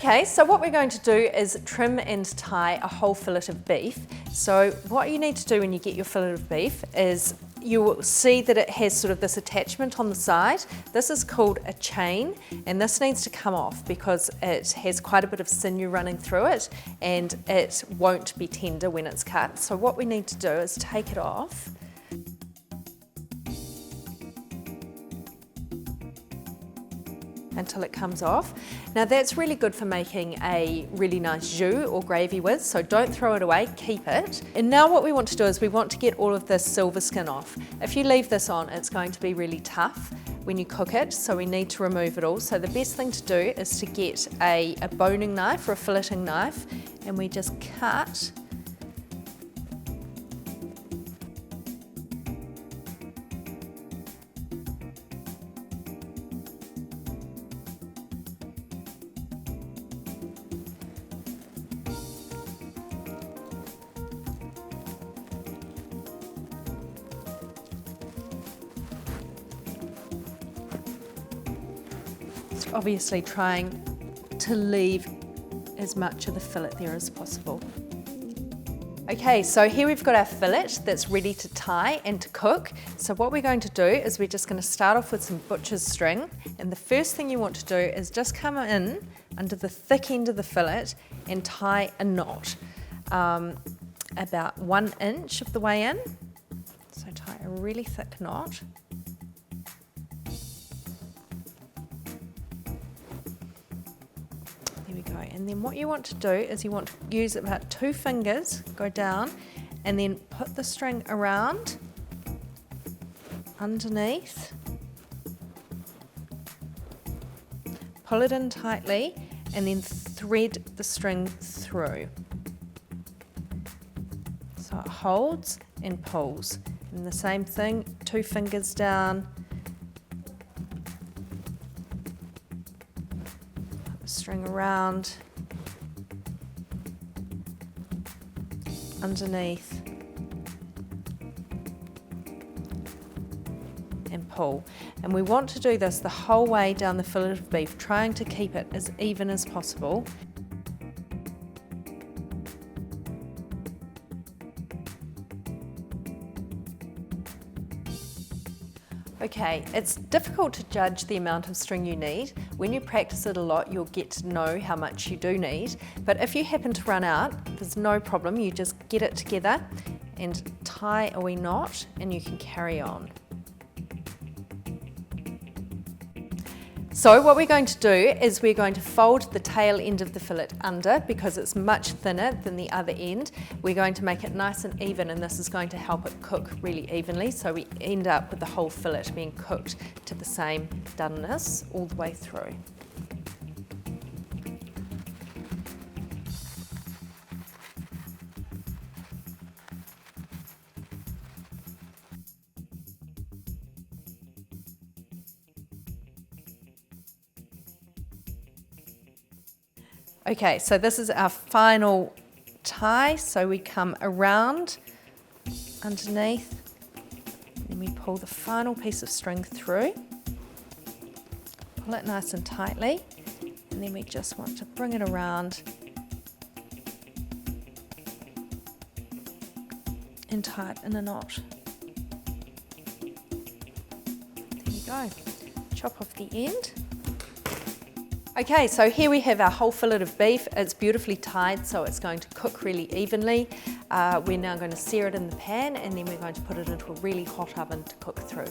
Okay, so what we're going to do is trim and tie a whole fillet of beef. So what you need to do when you get your fillet of beef is you will see that it has sort of this attachment on the side. This is called a chain, and this needs to come off because it has quite a bit of sinew running through it and it won't be tender when it's cut. So what we need to do is take it off. Until it comes off. Now that's really good for making a really nice jus or gravy with, so don't throw it away, keep it. And now what we want to do is we want to get all of this silver skin off. If you leave this on, it's going to be really tough when you cook it, so we need to remove it all. So the best thing to do is to get a boning knife or a filleting knife, and we just cut . Obviously trying to leave as much of the fillet there as possible. Okay, so here we've got our fillet that's ready to tie and to cook. So what we're going to do is we're just going to start off with some butcher's string, and the first thing you want to do is just come in under the thick end of the fillet and tie a knot about 1 inch of the way in. So tie a really thick knot. There we go. And then what you want to do is you want to use about 2 fingers, go down, and then put the string around, underneath, pull it in tightly, and then thread the string through. So it holds and pulls. And the same thing, 2 fingers down, string around, underneath, and pull. And we want to do this the whole way down the fillet of beef, trying to keep it as even as possible. Okay, it's difficult to judge the amount of string you need. When you practice it a lot, you'll get to know how much you do need. But if you happen to run out, there's no problem. You just get it together and tie a wee knot, and you can carry on. So what we're going to do is we're going to fold the tail end of the fillet under because it's much thinner than the other end. We're going to make it nice and even, and this is going to help it cook really evenly, so we end up with the whole fillet being cooked to the same doneness all the way through. Okay, so this is our final tie. So we come around underneath, then we pull the final piece of string through, pull it nice and tightly, and then we just want to bring it around and tie it in a knot. There you go. Chop off the end. Okay, so here we have our whole fillet of beef. It's beautifully tied, so it's going to cook really evenly. We're now going to sear it in the pan, and then we're going to put it into a really hot oven to cook through.